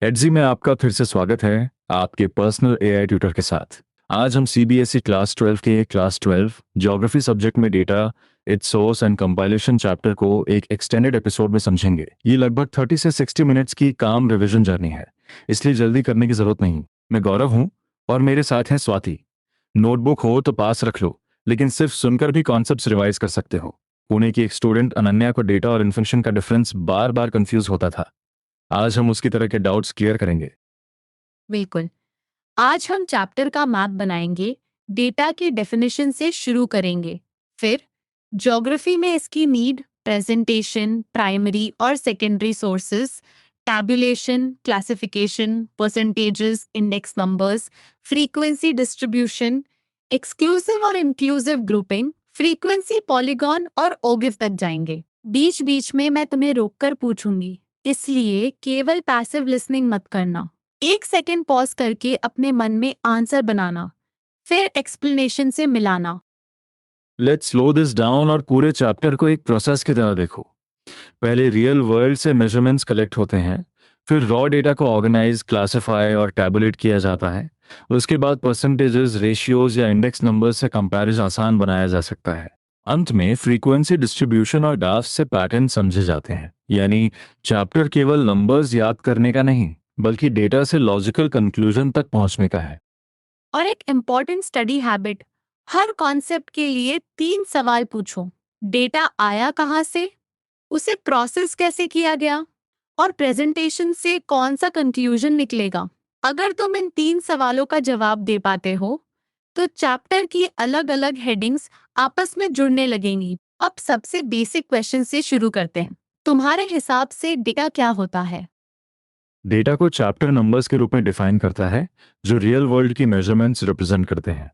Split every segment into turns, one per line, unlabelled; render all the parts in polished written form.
एडजी में आपका फिर से स्वागत है आपके पर्सनल एआई ट्यूटर के साथ। आज हम सीबीएसई क्लास 12 ज्योग्राफी सब्जेक्ट में data, it's source and compilation chapter को एक एक्सटेंडेड एपिसोड में समझेंगे। ये लगभग 30 से 60 मिनट्स की काम रिवीजन जर्नी है, इसलिए जल्दी करने की जरूरत नहीं। मैं गौरव हूँ और मेरे साथ हैं स्वाति। नोटबुक हो तो पास रख लो, लेकिन सिर्फ सुनकर भी कॉन्सेप्ट्स रिवाइज कर सकते हो। पुणे की एक स्टूडेंट अनन्या को डेटा और इन्फॉर्मेशन का डिफरेंस बार बार कंफ्यूज होता था। आज हम उसकी तरह के डाउट्स क्लियर करेंगे।
बिल्कुल। आज हम चैप्टर का मैप बनाएंगे, डेटा के डेफिनेशन से शुरू करेंगे। फिर ज्योग्राफी में इसकी नीड, प्रेजेंटेशन, प्राइमरी और secondary sources, tabulation, classification, percentages, index numbers, frequency distribution, exclusive और इंक्लूसिव ग्रुपिंग, फ्रीक्वेंसी पॉलीगॉन और ओगिव तक जाएंगे। बीच बीच में मैं तुम्हें रोककर पूछूंगी, इसलिए केवल पैसिव लिसनिंग मत करना। 1 सेकेंड पॉज करके अपने मन में आंसर बनाना, फिर एक्सप्लेनेशन से मिलाना।
लेट्स स्लो दिस डाउन और पूरे चैप्टर को एक प्रोसेस की तरह देखो। पहले रियल वर्ल्ड से मेजरमेंट्स कलेक्ट होते हैं, फिर रॉ डेटा को ऑर्गेनाइज, क्लासिफाई और टैबुलेट किया जाता है। उसके बाद परसेंटेजेस, रेशियोज या इंडेक्स नंबर्स से कंपैरिजन आसान बनाया जा सकता है। अंत में फ्रीक्वेंसी डिस्ट्रीब्यूशन और ग्राफ से पैटर्न समझे जाते हैं। यानी चैप्टर केवल नंबर्स याद करने का नहीं, बल्कि डेटा से लॉजिकल कंक्लूजन तक पहुंचने का है।
और एक इम्पॉर्टेंट स्टडी हैबिट, हर कॉन्सेप्ट के लिए 3 सवाल पूछो। डेटा आया कहाँ से, उसे प्रोसेस कैसे किया गया, और प्रेजेंटेशन से कौन सा कंक्लूजन निकलेगा। अगर तुम इन 3 सवालों का जवाब दे पाते हो तो चैप्टर की अलग अलग हेडिंग्स आपस में जुड़ने लगेंगी। अब सबसे बेसिक क्वेश्चन से शुरू करते हैं। तुम्हारे हिसाब से डेटा क्या होता है?
डेटा को चैप्टर नंबर्स के रूप में डिफाइन करता है, जो रियल वर्ल्ड की मेजरमेंट्स रिप्रेजेंट करते हैं।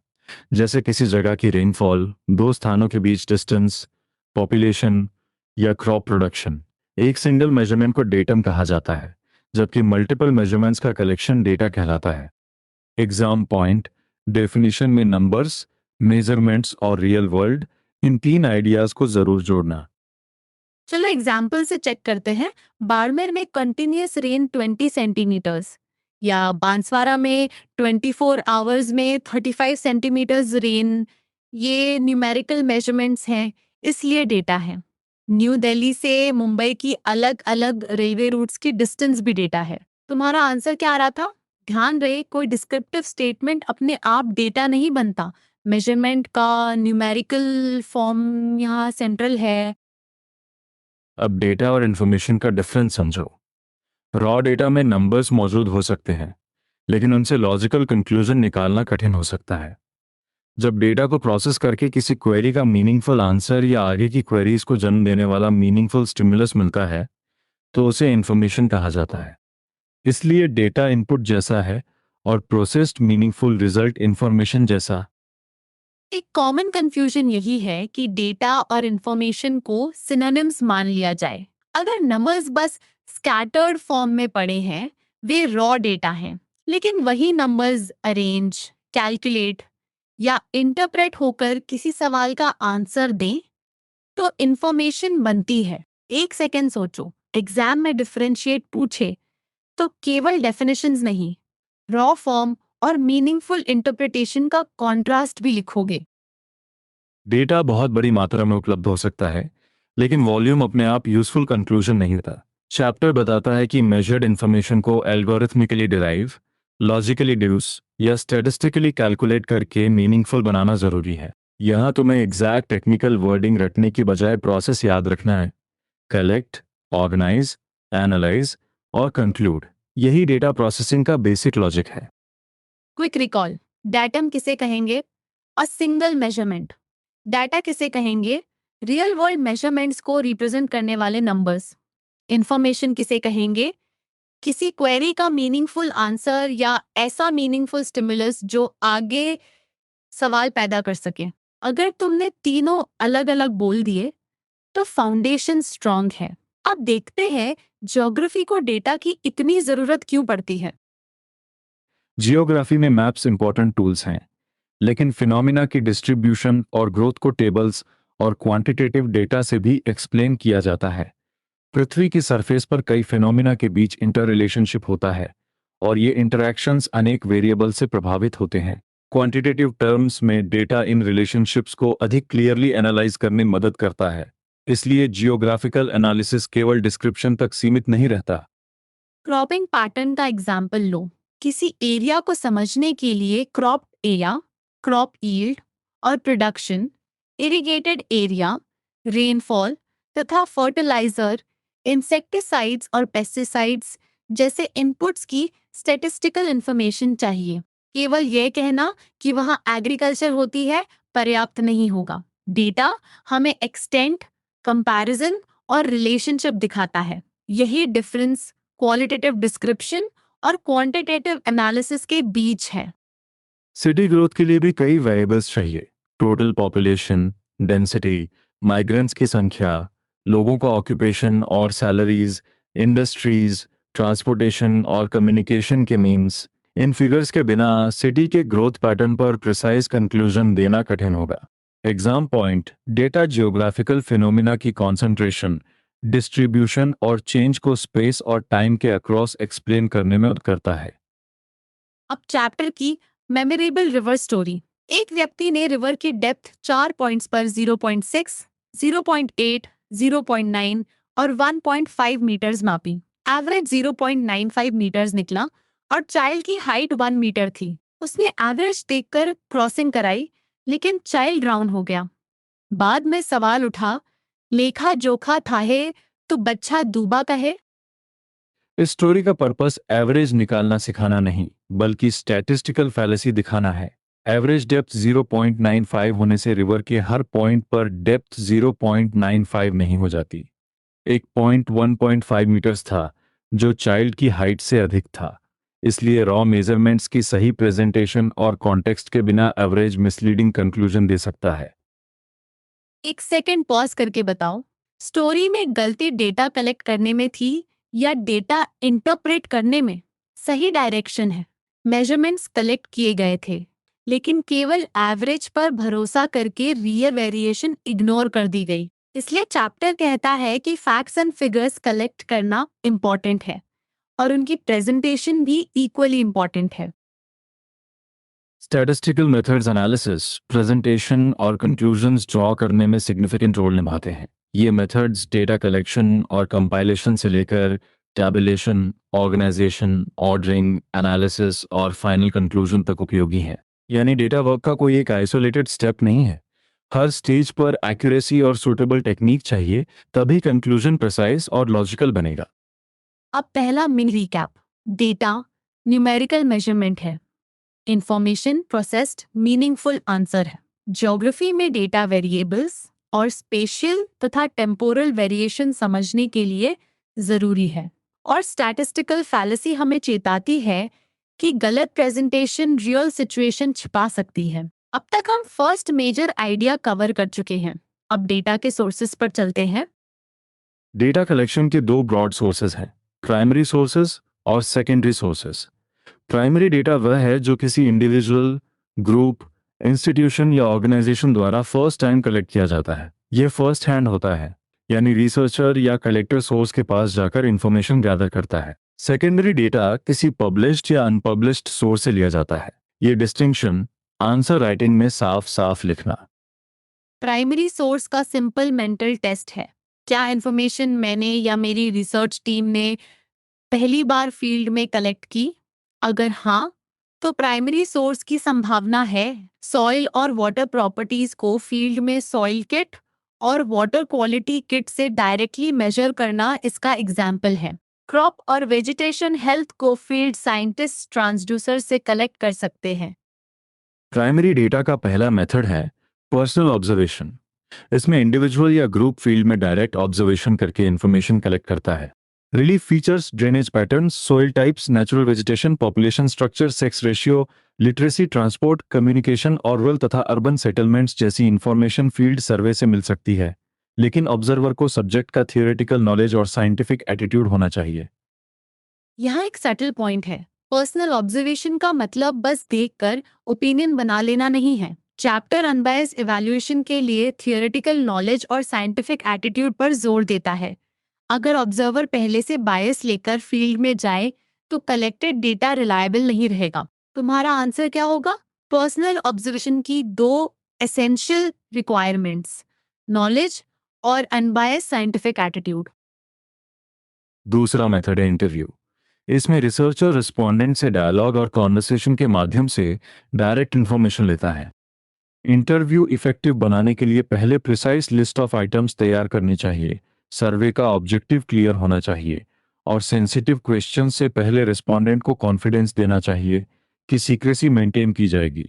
जैसे किसी जगह की रेनफॉल, दो स्थानों के बीच डिस्टेंस, पॉपुलेशन या क्रॉप प्रोडक्शन। एक सिंगल मेजरमेंट को डेटम कहा जाता है, जबकि मल्टीपल मेजरमेंट्स का कलेक्शन डेटा कहलाता है। एग्जाम पॉइंट, डेफिनेशन में नंबर्स, मेजरमेंट्स और रियल वर्ल्ड, इन 3 आइडियाज को जरूर जोड़ना।
चलो एग्जाम्पल से चेक करते हैं। बाड़मेर में कंटिन्यूअस रेन 20 सेंटीमीटर्स, या बांसवाड़ा में 24 आवर्स में 35 सेंटीमीटर्स रेन। ये न्यूमेरिकल मेजरमेंट्स हैं, इसलिए डेटा है। न्यू दिल्ली से मुंबई की अलग अलग रेलवे रूट्स की डिस्टेंस भी डेटा है। तुम्हारा आंसर क्या आ रहा था? ध्यान रहे, कोई डिस्क्रिप्टिव स्टेटमेंट अपने आप डेटा नहीं बनता। मेजरमेंट का न्यूमेरिकल फॉर्म यहाँ सेंट्रल है।
अब डेटा और इन्फॉर्मेशन का डिफरेंस समझो। रॉ डेटा में नंबर्स मौजूद हो सकते हैं, लेकिन उनसे लॉजिकल कंक्लूजन निकालना कठिन हो सकता है। जब डेटा को प्रोसेस करके किसी क्वेरी का मीनिंगफुल आंसर या आगे की क्वेरीज को जन्म देने वाला मीनिंगफुल स्टिमुलस मिलता है, तो उसे इंफॉर्मेशन कहा जाता है। इसलिए डेटा इनपुट जैसा है और प्रोसेस्ड मीनिंगफुल रिजल्ट इंफॉर्मेशन जैसा।
एक कॉमन कंफ्यूजन यही है कि डेटा और इंफॉर्मेशन को सिनोनिम्स मान लिया जाए। अगर नंबर्स बस स्कैटर्ड फॉर्म में पड़े हैं, वे रॉ डेटा हैं। लेकिन वही नंबर्स अरेंज, कैलकुलेट या इंटरप्रेट होकर किसी सवाल का आंसर दें तो इंफॉर्मेशन बनती है। 1 सेकेंड सोचो, एग्जाम में डिफरेंशिएट पूछे तो केवल डेफिनेशंस नहीं, रॉ फॉर्म और मीनिंगफुल इंटरप्रिटेशन का कॉन्ट्रास्ट भी लिखोगे।
डेटा बहुत बड़ी मात्रा में उपलब्ध हो सकता है, लेकिन वॉल्यूम अपने आप यूजफुल कंक्लूजन नहीं देता। चैप्टर बताता है कि मेजर्ड इंफॉर्मेशन को एल्गोरिथमिकली डिराइव, लॉजिकली डिड्यूस या स्टैटिस्टिकली कैलकुलेट करके मीनिंगफुल बनाना जरूरी है। यहाँ तुम्हें एग्जैक्ट टेक्निकल वर्डिंग रटने की बजाय प्रोसेस याद रखना है। कलेक्ट, ऑर्गेनाइज, एनालाइज और कंक्लूड, यही डेटा प्रोसेसिंग का बेसिक लॉजिक है।
क्विक रिकॉल, डाटम किसे कहेंगे? A single measurement. डाटा किसे कहेंगे? रियल वर्ल्ड मेजरमेंट्स को रिप्रेजेंट करने वाले नंबर्स। इंफॉर्मेशन किसे कहेंगे? किसी क्वेरी का मीनिंगफुल आंसर या ऐसा मीनिंगफुल स्टिमुलस जो आगे सवाल पैदा कर सके। अगर तुमने तीनों अलग अलग बोल दिए तो फाउंडेशन स्ट्रांग है। अब देखते हैं ज्योग्राफी को डेटा की इतनी जरूरत क्यों पड़ती है।
जियोग्राफी में मैप्स इंपॉर्टेंट टूल्स हैं, लेकिन फिनोमिना की डिस्ट्रीब्यूशन और ग्रोथ को टेबल्स और क्वांटिटेटिव डेटा से भी एक्सप्लेन किया जाता है। पृथ्वी की सरफेस पर कई फिनोमिना के बीच इंटर रिलेशनशिप होता है, और ये इंटरैक्शंस अनेक वेरिएबल से प्रभावित होते हैं। क्वांटिटेटिव टर्म्स में डेटा इन रिलेशनशिप्स को अधिक क्लियरली एनालाइज करने में मदद करता है, इसलिए जियोग्राफिकल एनालिसिस केवल डिस्क्रिप्शन तक सीमित नहीं रहता।
क्रॉपिंग पैटर्न का एग्जाम्पल लो। किसी एरिया को समझने के लिए क्रॉप एरिया, क्रॉप यील्ड और प्रोडक्शन, इरिगेटेड एरिया, रेनफॉल तथा फर्टिलाइजर, इंसेक्टिसाइड्स और पेस्टिसाइड्स जैसे इनपुट्स की स्टैटिस्टिकल इंफॉर्मेशन चाहिए। केवल यह कहना कि वहां एग्रीकल्चर होती है पर्याप्त नहीं होगा। डेटा हमें एक्सटेंट, कंपैरिजन और रिलेशनशिप दिखाता है। यही डिफरेंस क्वालिटेटिव डिस्क्रिप्शन और क्वांटिटेटिव एनालिसिस के बीच है।
सिटी ग्रोथ के लिए भी कई वेरिएबल्स चाहिए। टोटल पॉपुलेशन, डेंसिटी, माइग्रेंट्स की संख्या, लोगों का ऑक्यूपेशन और सैलरीज, इंडस्ट्रीज, ट्रांसपोर्टेशन और कम्युनिकेशन के मीन्स। इन फिगर्स के बिना सिटी के ग्रोथ पैटर्न पर प्रिसाइज कंक्लूजन देना कठिन होगा। Exam point: data geographical phenomena की कॉन्सेंट्रेशन, डिस्ट्रीब्यूशन और चेंज को स्पेस और टाइम के अक्रॉस एक्सप्लेन करने में मदद करता है।
अब चैप्टर की मेमोरेबल रिवर स्टोरी। एक व्यक्ति ने रिवर की डेप्थ 4 पॉइंट्स पर 0.6, 0.8, 0.9 और 1.5 मीटर्स मापी। एवरेज 0.95 मीटर्स निकला और चाइल्ड की हाइट 1 मीटर थी। उसने एवरेज देखकर क्रॉसिंग कराई, लेकिन चाइल्ड ड्राउन हो गया। बाद में सवाल उठा, लेखा जोखा था है तो बच्चा डूबा कहे।
इस स्टोरी का पर्पस एवरेज निकालना सिखाना नहीं, बल्कि स्टैटिस्टिकल फैलेसी दिखाना है। एवरेज डेप्थ 0.95 होने से रिवर के हर पॉइंट पर डेप्थ 0.95 नहीं हो जाती। एक पॉइंट 1.5 मीटर्स था, जो चाइल्ड की हाइट से अधिक था। इसलिए रॉ मेजरमेंट्स की सही प्रेजेंटेशन और कॉन्टेक्स्ट के बिना एवरेज मिसलीडिंग कंक्लूजन दे सकता है।
एक सेकंड पॉज करके बताओ, स्टोरी में गलती डेटा कलेक्ट करने में थी या डेटा इंटरप्रेट करने में? सही डायरेक्शन है। मेजरमेंट्स कलेक्ट किए गए थे, लेकिन केवल एवरेज पर भरोसा करके रियल वेरिएशन इग्नोर कर दी गई। इसलिए चैप्टर कहता है कि फैक्ट्स एंड फिगर्स कलेक्ट करना इम्पोर्टेंट है और उनकी प्रेजेंटेशन भी इक्वली इम्पोर्टेंट है।
स्टैटिस्टिकल मेथड्स एनालिसिस, प्रेजेंटेशन और कंक्लूजन्स ड्रॉ करने में सिग्निफिकेंट रोल निभाते हैं। ये मेथड्स डेटा कलेक्शन और कंपाइलेशन से लेकर टैबुलेशन, ऑर्गेनाइजेशन, ऑर्डरिंग, एनालिसिस और फाइनल कंक्लूजन तक उपयोगी हैं। यानी डेटा वर्क का कोई एक आइसोलेटेड स्टेप नहीं है। हर स्टेज पर एक्यूरेसी और सूटेबल टेक्निक चाहिए, तभी कंक्लूजन प्रिसाइज और लॉजिकल बनेगा।
अब पहला mini recap. Data numerical measurement है, इंफॉर्मेशन प्रोसेस्ड मीनिंगफुल आंसर है। ज्योग्राफी में डेटा वेरिएबल्स और स्पेशियल तथा टेम्पोरल वेरिएशन समझने के लिए जरूरी है। और स्टैटिस्टिकल फैलेसी हमें चेताती है कि गलत प्रेजेंटेशन रियल सिचुएशन छिपा सकती है। अब तक हम फर्स्ट मेजर आइडिया कवर कर चुके हैं। अब डेटा के सोर्सेस पर चलते हैं।
डेटा कलेक्शन के दो ब्रॉड सोर्सेज हैं, प्राइमरी सोर्सेज और सेकेंडरी सोर्सेज। प्राइमरी डेटा वह है जो किसी इंडिविजुअल, ग्रुप, इंस्टीट्यूशन या ऑर्गेनाइजेशन द्वारा फर्स्ट टाइम कलेक्ट किया जाता है। यह फर्स्ट हैंड होता है, यानी रिसर्चर या कलेक्टर सोर्स के पास जाकर इंफॉर्मेशन गैदर करता है। सेकेंडरी डेटा किसी पब्लिश्ड या अनपब्लिश्ड सोर्स से लिया जाता है। ये डिस्टिंक्शन आंसर राइटिंग में साफ साफ लिखना।
प्राइमरी सोर्स का सिंपल मेंटल टेस्ट है, क्या इंफॉर्मेशन मैंने या मेरी रिसर्च टीम ने पहली बार फील्ड में कलेक्ट की? अगर हाँ, तो प्राइमरी सोर्स की संभावना है। सॉइल और वाटर प्रॉपर्टीज को फील्ड में सॉइल किट और वाटर क्वालिटी किट से डायरेक्टली मेजर करना इसका एग्जाम्पल है। क्रॉप और वेजिटेशन हेल्थ को फील्ड साइंटिस्ट ट्रांसड्यूसर से कलेक्ट कर सकते हैं।
प्राइमरी डेटा का पहला मेथड है पर्सनल ऑब्जर्वेशन। इसमें इंडिविजुअल या ग्रुप फील्ड में डायरेक्ट ऑब्जर्वेशन करके इंफॉर्मेशन कलेक्ट करता है। Relief features, drainage patterns, soil types, natural vegetation, population structure, sex ratio, literacy, transport, communication और रूरल तथा अर्बन सेटलमेंट्स जैसी इंफॉर्मेशन फील्ड सर्वे से मिल सकती है, लेकिन ऑब्जर्वर को सब्जेक्ट का थियोरेटिकल नॉलेज और साइंटिफिक एटीट्यूड होना चाहिए।
यहाँ एक सटल पॉइंट है। पर्सनल ऑब्जर्वेशन का मतलब बस देखकर ओपिनियन बना लेना नहीं है। चैप्टर अनबायस्ड इवैल्यूएशन के लिए थियोरेटिकल नॉलेज और साइंटिफिक एटीट्यूड पर जोर देता है। अगर ऑब्जर्वर पहले से बायस लेकर फील्ड में जाए, तो कलेक्टेड डेटा रिलायबल नहीं रहेगा। तुम्हारा आंसर क्या होगा? पर्सनल ऑब्जर्वेशन की 2 एसेंशियल रिक्वायरमेंट्स, नॉलेज और अनबायस्ड साइंटिफिक एटीट्यूड।
दूसरा मेथड है इंटरव्यू। इसमें रिसर्चर रिस्पोंडेंट से डायलॉग और कॉन्वर्सेशन के माध्यम से डायरेक्ट इन्फॉर्मेशन लेता है। इंटरव्यू इफेक्टिव बनाने के लिए पहले प्रिसाइज लिस्ट ऑफ आइटम्स तैयार करनी चाहिए, सर्वे का ऑब्जेक्टिव क्लियर होना चाहिए और सेंसिटिव क्वेश्चन से पहले रिस्पोंडेंट को कॉन्फिडेंस देना चाहिए कि सीक्रेसी मेंटेन की जाएगी।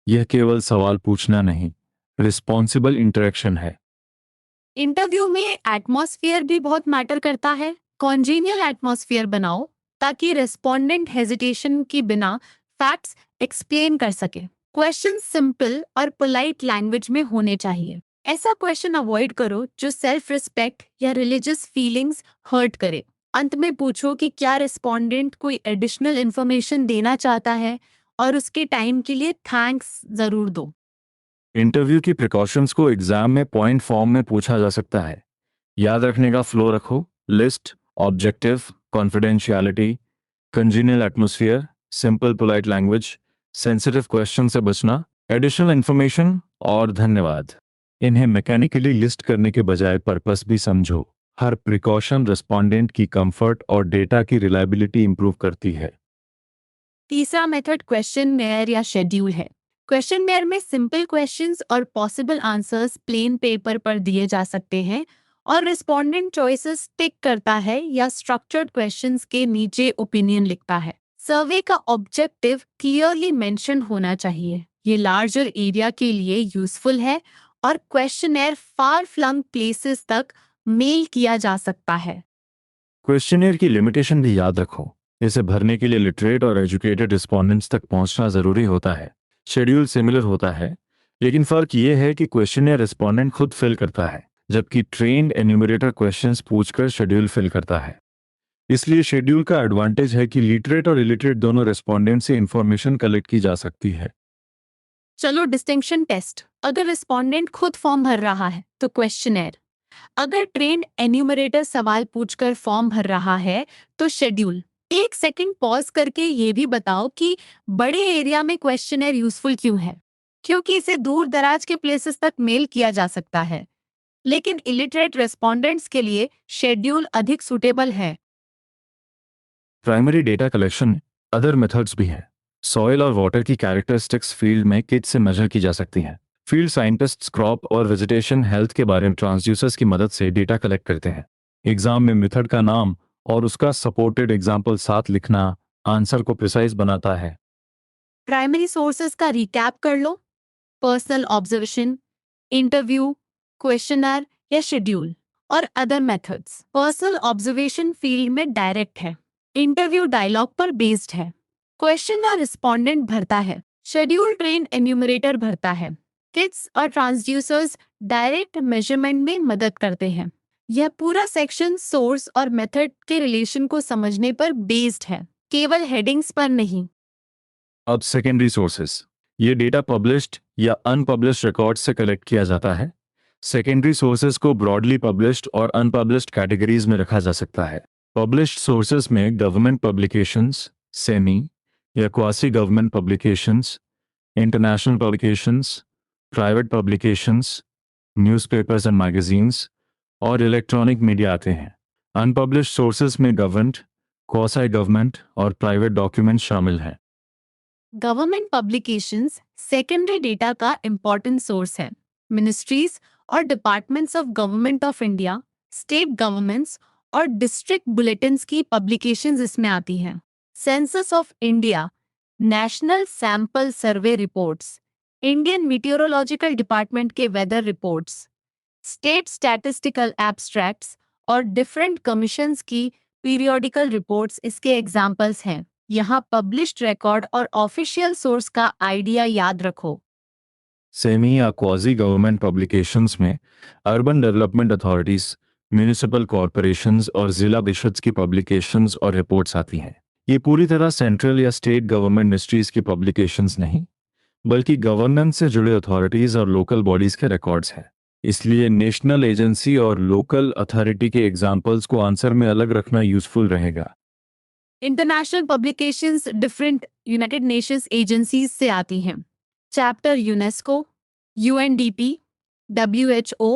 यह केवल सवाल पूछना नहीं, रिस्पॉन्सिबल इंटरेक्शन है।
इंटरव्यू में एटमॉस्फेयर भी बहुत मैटर करता है। कॉन्जीनियल एटमॉस्फेयर बनाओ ताकि रेस्पोंडेंट हेजिटेशन के बिना फैक्ट्स एक्सप्लेन कर सके। क्वेश्चन सिंपल और पोलाइट लैंग्वेज में होने चाहिए। ऐसा क्वेश्चन अवॉइड करो जो सेल्फ रिस्पेक्ट या रिलीजियस फीलिंग्स हर्ट करे। अंत में पूछो कि क्या रेस्पोंडेंट कोई एडिशनल इंफॉर्मेशन देना चाहता है और उसके टाइम के लिए थैंक्स जरूर दो।
इंटरव्यू की प्रिकॉशंस को एग्जाम में पॉइंट फॉर्म में पूछा जा सकता है। याद रखने का फ्लो रखो: list, objective, confidentiality, congenial atmosphere, simple polite language, sensitive question से बचना, एडिशनल इंफॉर्मेशन और धन्यवाद। इन्हें मैकेनिकली लिस्ट करने के बजाय पर्पस भी समझो। हर प्रिकॉशन रिस्पोंडेंट की कंफर्ट और डेटा की रिलायबिलिटी इंप्रूव करती है।
तीसरा मेथड क्वेश्चनवेयर या शेड्यूल है। क्वेश्चनवेयर में सिंपल क्वेश्चंस और पॉसिबल आंसर्स प्लेन पेपर पर दिए जा सकते हैं और रिस्पोंडेंट चॉइसेस टिक करता है या स्ट्रक्चर्ड क्वेश्चंस के नीचे ओपिनियन लिखता है। सर्वे का ऑब्जेक्टिव क्लियरली मेंशन होना चाहिए। ये लार्जर एरिया के लिए यूजफुल है और क्वेश्चनवेयर फार फ्लंग प्लेसेस तक मेल किया जा सकता है।
क्वेश्चनियर की लिमिटेशन भी याद रखो। इसे भरने के लिए लिटरेट और एजुकेटेड रिस्पोंडेंट्स तक पहुंचना जरूरी होता है। शेड्यूल सिमिलर होता है, लेकिन फर्क ये है कि क्वेश्चनियर रिस्पोंडेंट खुद फिल करता है, जबकि ट्रेन्ड एन्यूमरेटर क्वेश्चंस पूछकर शेड्यूल फिल करता है। इसलिए शेड्यूल का एडवांटेज है कि लिटरेट और इलिटरेट दोनों रिस्पोंडेंट से इंफॉर्मेशन कलेक्ट की जा सकती है।
चलो डिस्टिंक्शन टेस्ट। अगर रिस्पोंडेंट खुद फॉर्म भर रहा है तो क्वेश्चनर। अगर ट्रेन्ड एन्यूमरेटर सवाल पूछकर फॉर्म भर रहा है तो शेड्यूल। 1 सेकंड पॉज करके ये भी बताओ कि बड़े एरिया में क्वेश्चनर यूजफुल क्यों है। क्योंकि इसे दूर दराज के प्लेसेस तक मेल किया जा सकता है, लेकिन इलिटरेट रेस्पोंडेंट्स के लिए शेड्यूल अधिक सुटेबल है।
Primary data collection other methods भी हैं। सॉइल और वाटर की कैरेक्टरिस्टिक्स फील्ड में किट से मेजर की जा सकती हैं। फील्ड साइंटिस्ट्स क्रॉप और वेजिटेशन हेल्थ के बारे में ट्रांसड्यूसर्स की मदद से डेटा कलेक्ट करते हैं। एग्जाम में मेथड का नाम और उसका सपोर्टेड एग्जाम्पल साथ लिखना आंसर को प्रिसाइज बनाता है।
प्राइमरी सोर्सेज का रिकैप कर लो: पर्सनल ऑब्जर्वेशन, इंटरव्यू, क्वेश्चनर या शेड्यूल और other methods. Personal observation field में डायरेक्ट है, इंटरव्यू डायलॉग पर बेस्ड है, क्वेश्चनर रिस्पोंडेंट भरता है, शेड्यूल ट्रेन एन्यूमरेटर भरता है। किट्स और ट्रांसड्यूसर्स डायरेक्ट मेजरमेंट में मदद करते हैं। यह पूरा सेक्शन सोर्स और मेथड के रिलेशन को समझने पर बेस्ड है, केवल हेडिंग्स पर नहीं।
अब सेकेंडरी सोर्सेस, ये डेटा पब्लिश्ड या अनपब्लिश्ड रिकॉर्ड से कलेक्ट किया जाता है। सेकेंडरी सोर्सेज को ब्रॉडली पब्लिश्ड और अनपब्लिश्ड कैटेगरीज में रखा जा सकता है। पब्लिश्ड सोर्सेज में गवर्नमेंट पब्लिकेशंस, सेमी या quasi government publications, international publications, private publications, newspapers and magazines और इलेक्ट्रॉनिक मीडिया आते हैं। अनपब्लिश्ड सोर्सेज में गवर्नमेंट, क्वासी गवर्नमेंट और प्राइवेट डॉक्यूमेंट्स शामिल हैं।
गवर्नमेंट पब्लिकेशंस सेकेंडरी डेटा का इम्पोर्टेंट सोर्स है। मिनिस्ट्रीज और departments of government of India, state governments और डिस्ट्रिक्ट बुलेटिन्स की पब्लिकेशंस इसमें आती हैं। Census of India, national sample survey reports, Indian meteorological department के weather reports, state statistical abstracts और डिफरेंट कमीशंस की पीरियोडिकल रिपोर्ट्स इसके एग्जाम्पल्स हैं। यहाँ पब्लिश्ड रिकॉर्ड और ऑफिशियल सोर्स का आइडिया याद रखो।
सेमी या क्वाजी गवर्नमेंट पब्लिकेशंस में urban development authorities, municipal corporations और जिला परिषद की पब्लिकेशंस और रिपोर्ट्स आती हैं। ये पूरी तरह सेंट्रल या स्टेट गवर्नमेंट मिनिस्ट्रीज की पब्लिकेशंस नहीं, बल्कि गवर्नेंस से जुड़े अथॉरिटीज और लोकल बॉडीज के रिकॉर्ड्स हैं। इसलिए नेशनल एजेंसी और लोकल अथॉरिटी के एग्जाम्पल्स को आंसर में अलग रखना यूजफुल रहेगा।
International publications different united nations agencies से आती हैं। चैप्टर यूनेस्को, यूएनडीपी, डब्ल्यूएचओ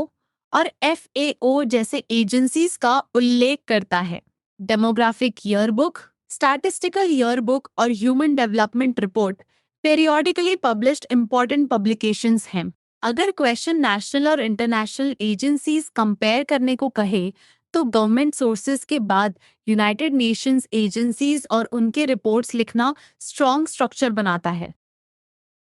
और एफएओ जैसे एजेंसीज का उल्लेख करता है। डेमोग्राफिक ईयरबुक, स्टैटिस्टिकल ईयरबुक और human development report periodically published important publications हैं। अगर क्वेश्चन नेशनल और इंटरनेशनल एजेंसीज कंपेयर करने को कहे तो गवर्नमेंट सोर्सेज के बाद यूनाइटेड नेशंस एजेंसीज और उनके रिपोर्ट्स लिखना स्ट्रॉन्ग स्ट्रक्चर बनाता है।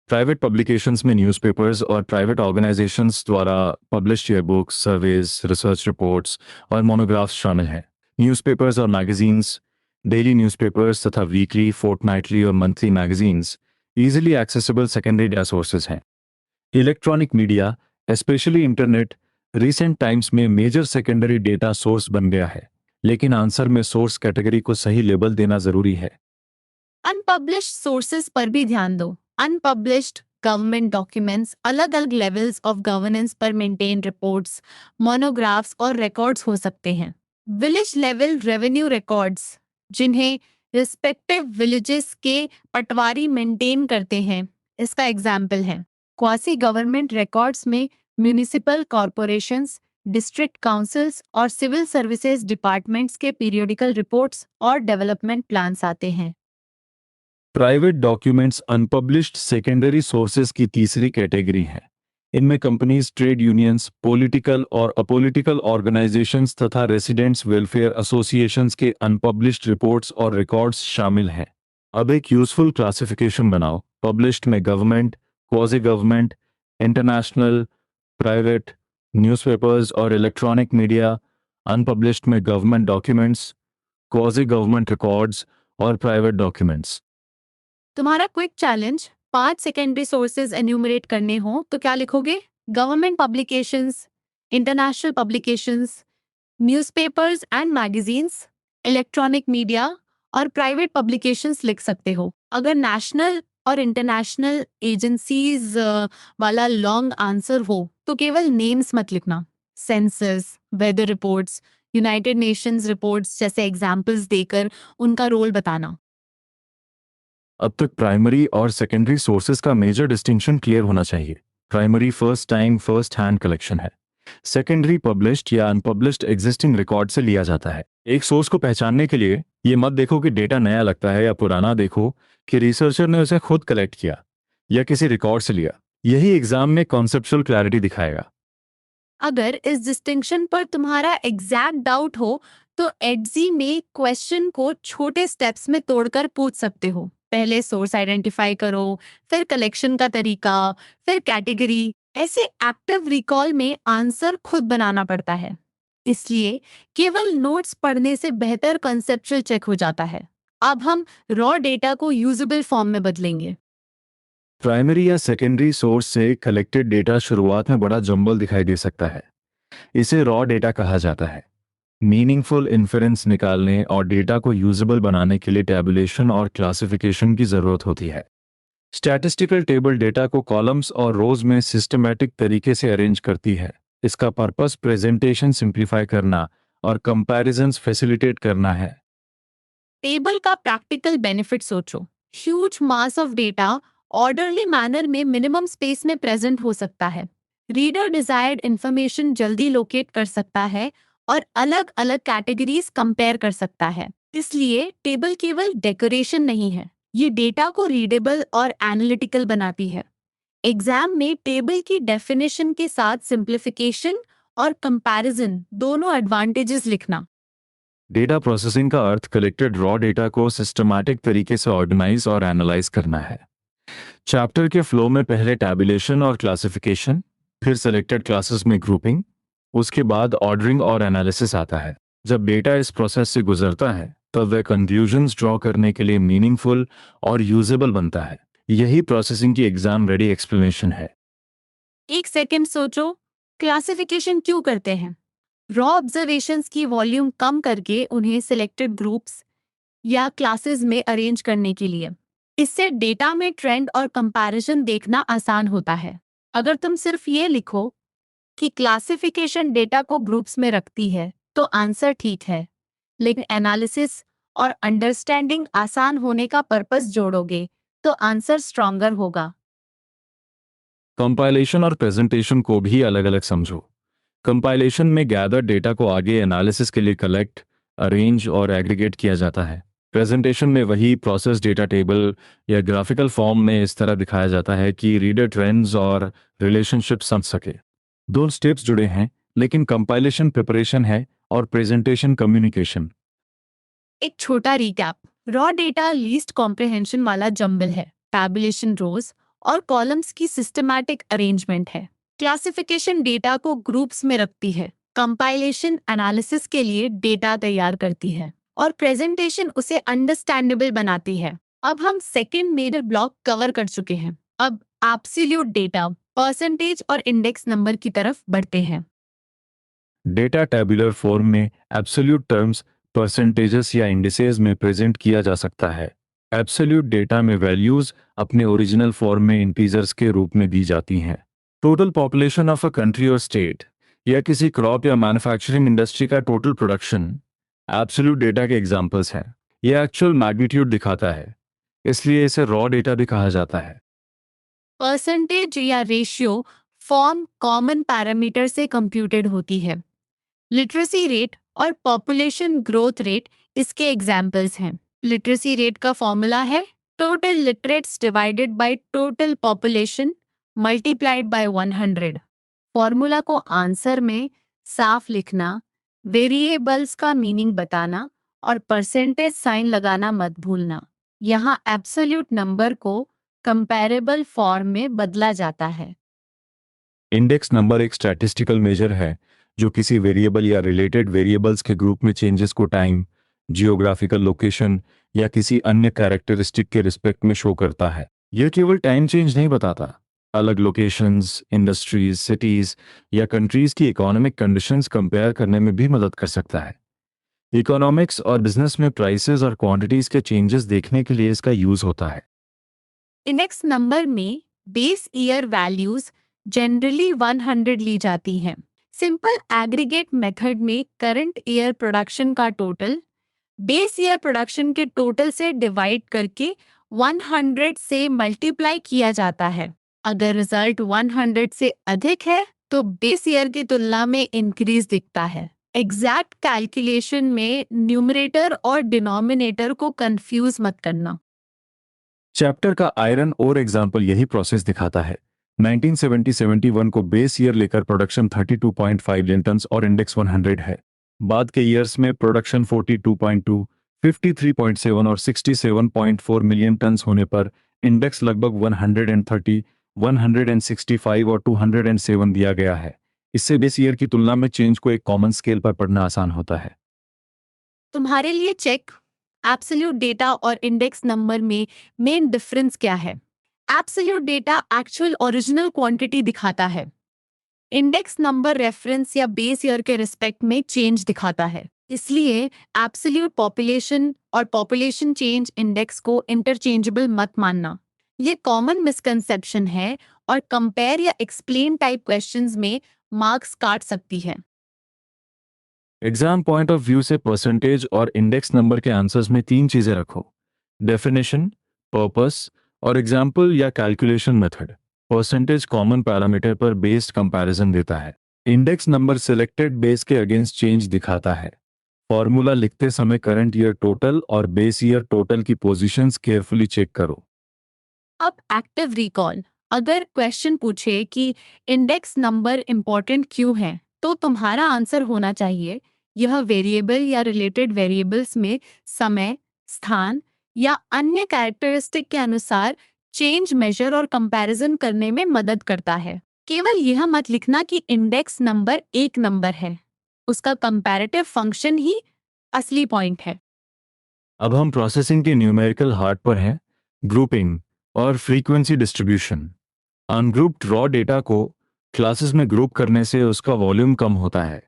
प्राइवेट पब्लिकेशंस में न्यूज़पेपर्स और प्राइवेट ऑर्गेनाइजेशंस द्वारा published yearbooks, surveys, research reports और मोनोग्राफ्स शामिल हैं। न्यूज़पेपर्स और मैगजीन्स, डेली न्यूज़पेपर्स तथा वीकली, फोर्टनाइटली और monthly magazines easily accessible secondary data sources हैं। Electronic media, specially internet, recent times में मेजर सेकेंडरी डेटा सोर्स बन गया है, लेकिन आंसर में सोर्स कैटेगरी को सही लेबल देना जरूरी है।
अनपब्लिश्ड सोर्सेज पर भी ध्यान दो। अनपब्लिश्ड गवर्नमेंट डॉक्यूमेंट्स अलग अलग लेवल्स ऑफ गवर्नेंस पर मेंटेन रिपोर्ट्स, मोनोग्राफ्स और रिकॉर्ड्स हो सकते हैं। विलेज लेवल रेवेन्यू रिकॉर्ड्स, जिन्हें रिस्पेक्टिव विलेजेस के पटवारी मेंटेन करते हैं, इसका एग्जाम्पल है। क्वासी गवर्नमेंट रिकॉर्ड्स में म्यूनिसिपल कॉरपोरेशंस, डिस्ट्रिक्ट काउंसिल्स और सिविल सर्विसेज डिपार्टमेंट्स के पीरियोडिकल रिपोर्ट्स और डेवलपमेंट प्लान्स आते हैं।
Private documents unpublished secondary sources की तीसरी कैटेगरी है। इनमें कंपनीज, ट्रेड यूनियंस, पॉलिटिकल और अपॉलिटिकल ऑर्गेनाइजेशंस तथा रेसिडेंट्स वेलफेयर एसोसिएशंस के अनपब्लिश्ड रिपोर्ट्स और रिकॉर्ड्स शामिल हैं। अब एक यूजफुल क्लासिफिकेशन बनाओ। पब्लिश्ड में government, quasi government, international, private, newspapers और इलेक्ट्रॉनिक मीडिया। अनपब्लिश्ड में government documents, quasi government records और प्राइवेट डॉक्यूमेंट्स।
तुम्हारा quick challenge, 5 secondary sources enumerate करने हो तो क्या लिखोगे? Government publications, international publications, newspapers and magazines, electronic media और प्राइवेट पब्लिकेशंस लिख सकते हो। अगर नेशनल और इंटरनेशनल एजेंसीज वाला लॉन्ग आंसर हो तो केवल नेम्स मत लिखना। Census, weather reports, United Nations reports जैसे एग्जाम्पल्स देकर उनका रोल बताना।
अब तक प्राइमरी और सेकेंडरी सोर्सेज का मेजर डिस्टिंक्शन क्लियर होना चाहिए। Primary first time first hand collection है। सेकेंडरी पब्लिश्ड या अनपब्लिश्ड एग्जिस्टिंग रिकॉर्ड से लिया जाता है। एक सोर्स को पहचानने के लिए ये मत देखो कि डेटा नया लगता है या पुराना, देखो कि रिसर्चर ने उसे खुद कलेक्ट किया या किसी रिकॉर्ड से लिया। यही एग्जाम में कॉन्सेप्चुअल क्लैरिटी दिखाएगा।
अगर इस डिस्टिंक्शन पर तुम्हारा एग्जैक्ट डाउट हो तो एडजी में क्वेश्चन को छोटे स्टेप्स में तोड़कर पूछ सकते हो। पहले सोर्स आइडेंटिफाई करो, फिर कलेक्शन का तरीका, फिर कैटेगरी। ऐसे एक्टिव रिकॉल में आंसर खुद बनाना पड़ता है, इसलिए केवल नोट्स पढ़ने से बेहतर कंसेप्चुअल चेक हो जाता है। अब हम रॉ डेटा को यूजेबल फॉर्म में बदलेंगे।
प्राइमरी या सेकेंडरी सोर्स से कलेक्टेड डेटा शुरुआत में बड़ा जंबल दिखाई दे सकता है। इसे रॉ डेटा कहा जाता है। मीनिंगफुल इन्फेरेंस निकालने और डेटा को यूजेबल बनाने के लिए टैबुलेशन और क्लासिफिकेशन की जरूरत होती है। स्टैटिस्टिकल टेबल डेटा को कॉलम्स और रोज में सिस्टमैटिक तरीके से अरेंज करती है। इसका पर्पस प्रेजेंटेशन सिंप्लीफाई करना और कंपैरिजंस फैसिलिटेट करना है।
टेबल का प्रैक्टिकल बेनिफिट सोचो। Huge mass of data orderly manner में मिनिमम स्पेस में प्रेजेंट हो सकता है। रीडर डिजायर्ड इंफॉर्मेशन जल्दी लोकेट कर सकता है और अलग अलग कैटेगरीज कंपेयर कर सकता है। इसलिए टेबल केवल डेकोरेशन नहीं है, ये डेटा को रीडेबल और एनालिटिकल बनाती है। एग्जाम में टेबल की डेफिनेशन के साथ सिंप्लीफिकेशन और कंपैरिजन दोनों एडवांटेजेस लिखना।
डेटा प्रोसेसिंग का अर्थ कलेक्टेड रॉ डेटा को सिस्टमैटिक तरीके से ऑर्गेनाइज और एनालाइज करना है। चैप्टर के फ्लो में पहले टैबुलेशन और क्लासिफिकेशन, फिर सेलेक्टेड क्लासेस में ग्रुपिंग, उसके बाद ऑर्डरिंग और एनालिसिस आता है। जब डेटा इस प्रोसेस से गुजरता है तब वह कंक्लूजन्स ड्रॉ करने के लिए मीनिंगफुल और यूजेबल बनता है। यही प्रोसेसिंग की एग्जाम रेडी एक्सप्लेनेशन है।
एक सेकंड सोचो, क्लासिफिकेशन क्यों करते हैं? रॉ ऑब्जर्वेशंस की वॉल्यूम कम करके उन्हें सिलेक्टेड ग्रुप्स या क्लासेस में अरेंज करने के लिए। इससे डेटा में ट्रेंड और कंपैरिजन देखना आसान होता है। अगर तुम सिर्फ ये लिखो कि क्लासिफिकेशन डेटा को ग्रुप्स में रखती है तो आंसर ठीक है, लेकिन एनालिसिस और अंडरस्टैंडिंग आसान होने का पर्पस जोड़ोगे तो आंसर स्ट्रॉन्गर होगा।
कंपाइलेशन और प्रेजेंटेशन को भी अलग अलग समझो। कंपाइलेशन में गैदर डेटा को आगे एनालिसिस के लिए कलेक्ट, अरेंज और एग्रीगेट किया जाता है। प्रेजेंटेशन में वही प्रोसेस डेटा टेबल या ग्राफिकल फॉर्म में इस तरह दिखाया जाता है कि रीडर ट्रेंड्स और रिलेशनशिप समझ सके। दो स्टेप्स जुड़े हैं, लेकिन कंपाइलेशन प्रिपरेशन है और प्रेजेंटेशन कम्युनिकेशन।
एक छोटा recap. Raw data least comprehension वाला जंबल है। टैबुलेशन रोज और कॉलम्स की सिस्टमैटिक अरेंजमेंट है। क्लासिफिकेशन डेटा को ग्रुप्स में रखती है। कंपाइलेशन एनालिसिस के लिए डेटा तैयार करती है और प्रेजेंटेशन उसे अंडरस्टैंडेबल बनाती है। अब हम सेकेंड मेजर ब्लॉक कवर कर चुके हैं। अब एब्सोल्यूट डेटा, परसेंटेज और इंडेक्स नंबर की तरफ बढ़ते हैं।
डेटा टैबुलर फॉर्म में एब्सोल्यूट टर्म्स, परसेंटेजेस या इंडिसेस में प्रेजेंट किया जा सकता है। एब्सोल्यूट डेटा में वैल्यूज अपने ओरिजिनल फॉर्म में इंटीजर्स के रूप में दी जाती हैं। Total population of a country और स्टेट या किसी क्रॉप या मैन्युफैक्चरिंग इंडस्ट्री का टोटल प्रोडक्शन एब्सोल्यूट डेटा के एग्जांपल्स हैं। यह एक्चुअल मैग्नीट्यूड दिखाता है, इसलिए इसे रॉ डेटा भी कहा जाता है।
परसेंटेज या रेशियो फॉर्म कॉमन पैरामीटर से कंप्यूटेड होती है। लिटरेसी रेट और पॉपुलेशन ग्रोथ रेट इसके एग्जाम्पल्स हैं। लिटरेसी रेट का फॉर्मूला है total literates divided by total population multiplied by 100। Formula को आंसर में साफ लिखना, वेरिएबल्स का मीनिंग बताना और परसेंटेज साइन लगाना मत भूलना। यहाँ एब्सोल्यूट नंबर को कंपैरेबल फॉर्म में बदला जाता है।
इंडेक्स नंबर एक स्टैटिस्टिकल मेजर है जो किसी वेरिएबल या रिलेटेड वेरिएबल्स के ग्रुप में चेंजेस को टाइम, जियोग्राफिकल लोकेशन या किसी अन्य कैरेक्टरिस्टिक के रिस्पेक्ट में शो करता है। यह केवल टाइम चेंज नहीं बताता, अलग लोकेशंस, इंडस्ट्रीज, सिटीज या कंट्रीज की इकोनॉमिक कंडीशंस कंपेयर करने में भी मदद कर सकता है। इकोनॉमिक्स और बिजनेस में प्राइसेस और क्वांटिटीज के चेंजेस देखने के लिए इसका यूज होता है।
इंडेक्स नंबर में बेस ईयर वैल्यूज जनरली 100 ली जाती हैं। सिंपल एग्रीगेट मेथड में करंट ईयर प्रोडक्शन का टोटल बेस ईयर प्रोडक्शन के टोटल से डिवाइड करके 100 से मल्टीप्लाई किया जाता है। अगर रिजल्ट 100 से अधिक है तो बेस ईयर की तुलना में इंक्रीज दिखता है। एग्जैक्ट कैलकुलेशन में न्यूमरेटर और डिनोमिनेटर को कंफ्यूज मत करना।
चैप्टर का आयरन और एग्जाम्पल यही प्रोसेस दिखाता है। 1970-71 को बेस ईयर लेकर प्रोडक्शन 32.5 मिलियन टन और इंडेक्स 100 है। बाद के ईयर्स में प्रोडक्शन 42.2, 53.7 और 67.4 मिलियन टन होने पर इंडेक्स लगभग 130, 165 और 207 दिया गया है। इससे बेस ईयर की तुलना में चेंज को एक कॉमन स्केल पर पढ़ना आसान होता है।
तुम्हारे लिए चेक, एब्सोल्यूट डेटा और इंडेक्स नंबर में मेन डिफरेंस क्या है? Absolute data actual original quantity दिखाता है। इंडेक्स नंबर रेफरेंस या बेस ईयर के रिस्पेक्ट में चेंज दिखाता है। इसलिए एब्सोल्यूट पॉपुलेशन और पॉपुलेशन चेंज इंडेक्स को इंटरचेंजेबल मत मानना। ये कॉमन मिसकंसेप्शन है और कंपेयर या एक्सप्लेन टाइप क्वेश्चंस में मार्क्स काट सकती है।
एग्जाम पॉइंट ऑफ व्यू से परसेंटेज और इंडेक्स नंबर के आंसर्स में तीन चीजें रखो: डेफिनेशन, पर्पस और एग्जाम्पल या calculation method. Percentage common parameter पर बेस्ड कंपैरिजन देता है। इंडेक्स नंबर सिलेक्टेड बेस के अगेंस्ट चेंज दिखाता है। फॉर्मूला लिखते समय करंट ईयर टोटल और बेस ईयर टोटल की पोजीशंस केयरफुली चेक करो।
अब एक्टिव रिकॉल। अगर क्वेश्चन पूछे कि इंडेक्स नंबर इंपॉर्टेंट क्यों है, तो तुम्हारा आंसर होना चाहिए यह वेरिएबल या रिलेटेड वेरिएबल्स में समय, स्थान या अन्य कैरेक्टरिस्टिक के अनुसार चेंज मेजर और कंपैरिजन करने में मदद करता है। केवल यह मत लिखना कि इंडेक्स नंबर एक नंबर है। उसका कंपैरेटिव फंक्शन ही असली पॉइंट है।
अब हम प्रोसेसिंग के न्यूमेरिकल हार्ट पर हैं: ग्रुपिंग और frequency distribution. Ungrouped raw data को क्लासेस में ग्रुप करने से उसका वॉल्यूम कम होता है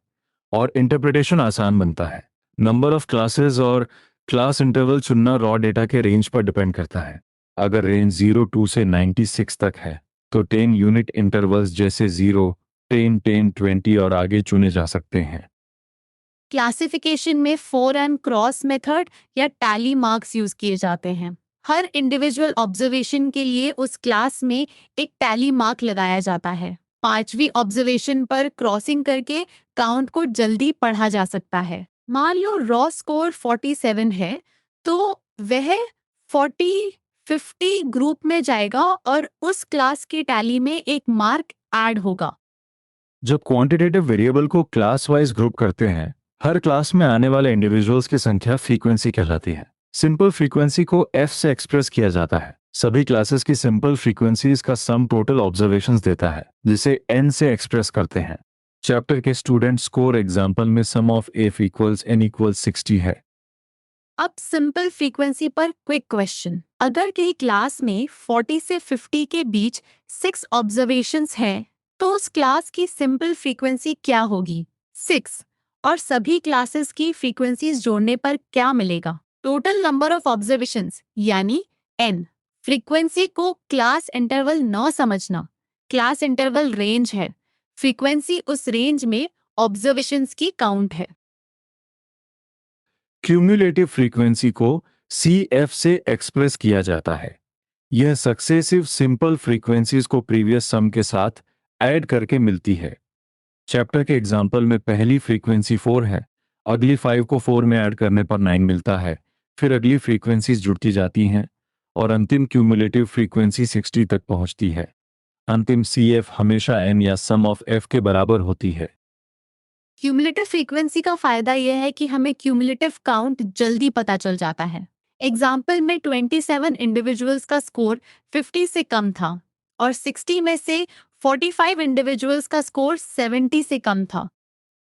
और इंटरप्रिटेशन आसान बनता है। नंबर ऑफ क्लासेस और क्लास इंटरवल चुनना रॉ डेटा के रेंज पर डिपेंड करता है। अगर रेंज 02 से 96 तक है तो 10 यूनिट इंटरवल्स जैसे 0, 10, 10, 20 और आगे चुने जा सकते हैं।
क्लासिफिकेशन में फोर एंड क्रॉस मेथड या टैली मार्क्स यूज किए जाते हैं। हर इंडिविजुअल ऑब्जर्वेशन के लिए उस क्लास में एक टैली मार्क लगाया जाता है। पांचवी ऑब्जर्वेशन पर क्रॉसिंग करके काउंट को जल्दी पढ़ा जा सकता है। मान लो रॉ स्कोर 47 है तो वह 40-50 ग्रुप में जाएगा और उस क्लास की टैली में एक मार्क ऐड होगा।
जब क्वांटिटेटिव वेरिएबल को क्लास वाइज ग्रुप करते हैं, हर क्लास में आने वाले इंडिविजुअल्स की संख्या फ्रीक्वेंसी कहलाती है। सिंपल फ्रीक्वेंसी को f से एक्सप्रेस किया जाता है। सभी क्लासेस की सिंपल फ्रीक्वेंसीज का सम टोटल ऑब्जर्वेशंस देता है, जिसे n से एक्सप्रेस करते हैं। चैप्टर के स्टूडेंट स्कोर एग्जाम्पल में sum of f equals n equals 60 है।
अब सिंपल फ्रीक्वेंसी पर क्विक क्वेश्चन। अगर किसी क्लास में 40 से 50 के बीच 6 ऑब्जर्वेशंस हैं, तो उस क्लास की सिंपल फ्रीक्वेंसी क्या होगी? 6 और सभी क्लासेस की फ्रीक्वेंसीज जोड़ने पर क्या मिलेगा? टोटल नंबर ऑफ ऑब्जर्वेशंस यानी n। फ्रीक्वेंसी को क्लास इंटरवल न समझना, क्लास इंटरवल रेंज है। फ्रीक्वेंसी उस रेंज में ऑब्जर्वेशंस की काउंट है।
क्यूम्युलेटिव फ्रीक्वेंसी को CF से एक्सप्रेस किया जाता है। यह सक्सेसिव सिंपल फ्रीक्वेंसीज को प्रीवियस सम के साथ ऐड करके मिलती है। चैप्टर के एग्जाम्पल में पहली फ्रीक्वेंसी 4 है, अगली 5 को 4 में ऐड करने पर 9 मिलता है, फिर अगली फ्रीक्वेंसीज जुड़ती जाती हैं और अंतिम क्यूमुलेटिव फ्रीक्वेंसी 60 तक पहुंचती है। अंतिम CF हमेशा n या सम ऑफ f के बराबर होती है।
क्यूमुलेटिव फ्रीक्वेंसी का फायदा यह है कि हमें क्यूमुलेटिव काउंट जल्दी पता चल जाता है। एग्जाम्पल में 27 इंडिविजुअल्स का स्कोर 50 से कम था और 60 में से 45 इंडिविजुअल्स का स्कोर 70 से कम था।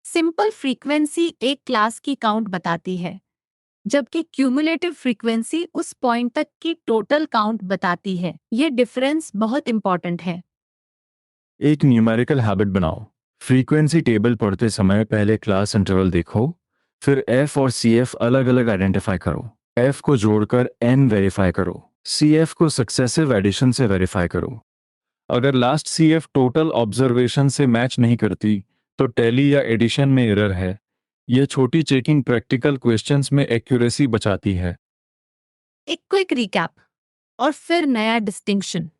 सिंपल फ्रीक्वेंसी एक क्लास की काउंट बताती है, जबकि क्यूमुलेटिव फ्रीक्वेंसी उस पॉइंट तक की टोटल काउंट बताती है। ये डिफरेंस बहुत इंपॉर्टेंट है।
एक न्यूमेरिकल हैबिट बनाओ। फ्रीक्वेंसी टेबल पढ़ते समय पहले क्लास इंटरवल देखो, फिर f और CF अलग अलग आइडेंटिफाई करो। f को जोड़कर n वेरीफाई करो, CF को सक्सेसिव एडिशन से वेरीफाई करो। अगर लास्ट CF टोटल ऑब्जर्वेशन से मैच नहीं करती तो टैली या एडिशन में एरर है। यह छोटी चेकिंग प्रैक्टिकल क्वेश्चंस में एक्यूरेसी बचाती है।
एक क्विक रिकैप और फिर नया डिस्टिंक्शन।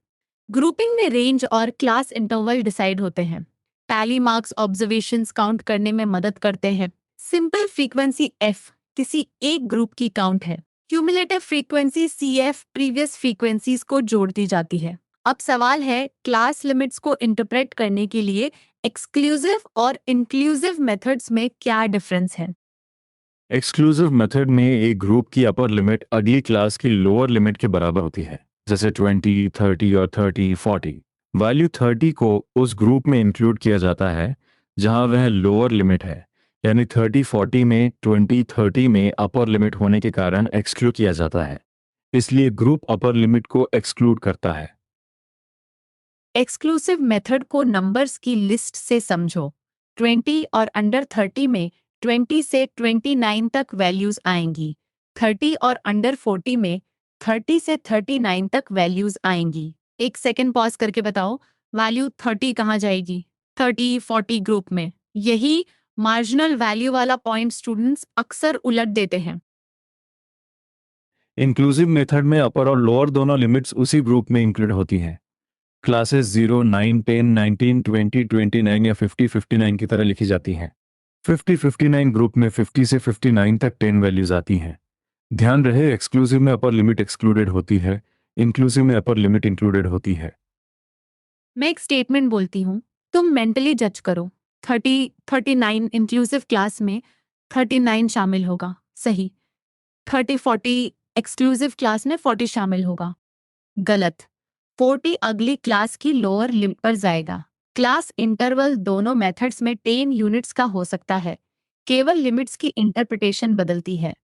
ग्रुपिंग में रेंज और क्लास इंटरवल डिसाइड होते हैं। टैली मार्क्स ऑब्जर्वेशंस काउंट करने में मदद करते हैं। सिंपल फ्रीक्वेंसी f किसी एक ग्रुप की काउंट है। Cumulative frequency CF previous frequencies को जोड़ती जाती है। अब सवाल है, क्लास लिमिट्स को इंटरप्रेट करने के लिए एक्सक्लूसिव और इंक्लूसिव मेथड्स में क्या डिफरेंस है?
एक्सक्लूसिव मेथड में एक ग्रुप की अपर लिमिट अगली क्लास की लोअर लिमिट के बराबर होती है, जैसे 20, 30 और 30, 40। वैल्यू 30 को उस ग्रुप में इंक्लूड किया जाता है जहां वह लोअर लिमिट है, यानी 30, 40 में 20, 30 में अपर लिमिट होने के कारण एक्सक्लूड किया जाता है। इसलिए ग्रुप अपर लिमिट को एक्सक्लूड करता है।
एक्सक्लूसिव मेथड को नंबर्स की लिस्ट से समझो। 20 और अंडर 30 में 20 से 29 तक वैल्यूज आएंगी। 30 और अंडर 40 में 30 से 39 तक वैल्यूज आएंगी। एक सेकंड पॉज करके बताओ, वैल्यू 30 कहाँ जाएगी? 30, 40 ग्रुप में। यही मार्जिनल वैल्यू वाला पॉइंट स्टूडेंट्स अक्सर उलट देते हैं।
इंक्लूसिव मेथड में अपर और लोअर दोनों लिमिट्स उसी ग्रुप में इंक्लूड होती हैं। क्लासेस 0, 9, 10, 19, 20, 29 या 50, 59 की तरह लिखी जाती हैं। 50, 59 ग्रुप में 50 से 59 तक 10 वैल्यूज आती हैं। ध्यान रहे, एक्सक्लूसिव में अपर लिमिट एक्सक्लूडेड होती है, इंक्लूसिव में अपर लिमिट इंक्लूडेड होती है।
मैं एक स्टेटमेंट बोलती हूँ, तुम मेंटली जज करो। 30, 39 इंक्लूसिव क्लास में 39 शामिल होगा, सही। 30, 40 एक्सक्लूसिव क्लास में 40 शामिल होगा, गलत। 40 अगली क्लास की लोअर लिमिट पर जाएगा। क्लास इंटरवल दोनों मेथड्स में 10 यूनिट्स का हो सकता है, केवल लिमिट्स की इंटरप्रिटेशन बदलती है।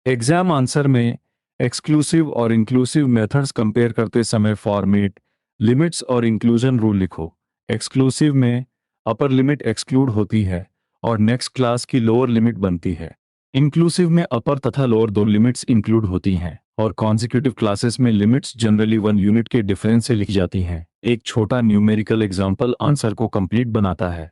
एग्जाम आंसर में एक्सक्लूसिव और इंक्लूसिव मेथड्स कंपेयर करते समय फॉर्मेट, लिमिट्स और इंक्लूजन रूल लिखो। एक्सक्लूसिव में अपर लिमिट एक्सक्लूड होती है और नेक्स्ट क्लास की लोअर लिमिट बनती है। इंक्लूसिव में अपर तथा लोअर दो लिमिट्स इंक्लूड होती हैं और कॉन्जिक्यूटिव क्लासेस में लिमिट्स जनरली 1 यूनिट के डिफरेंस से लिखी जाती हैं। एक छोटा न्यूमेरिकल एग्जाम्पल आंसर को कंप्लीट बनाता है।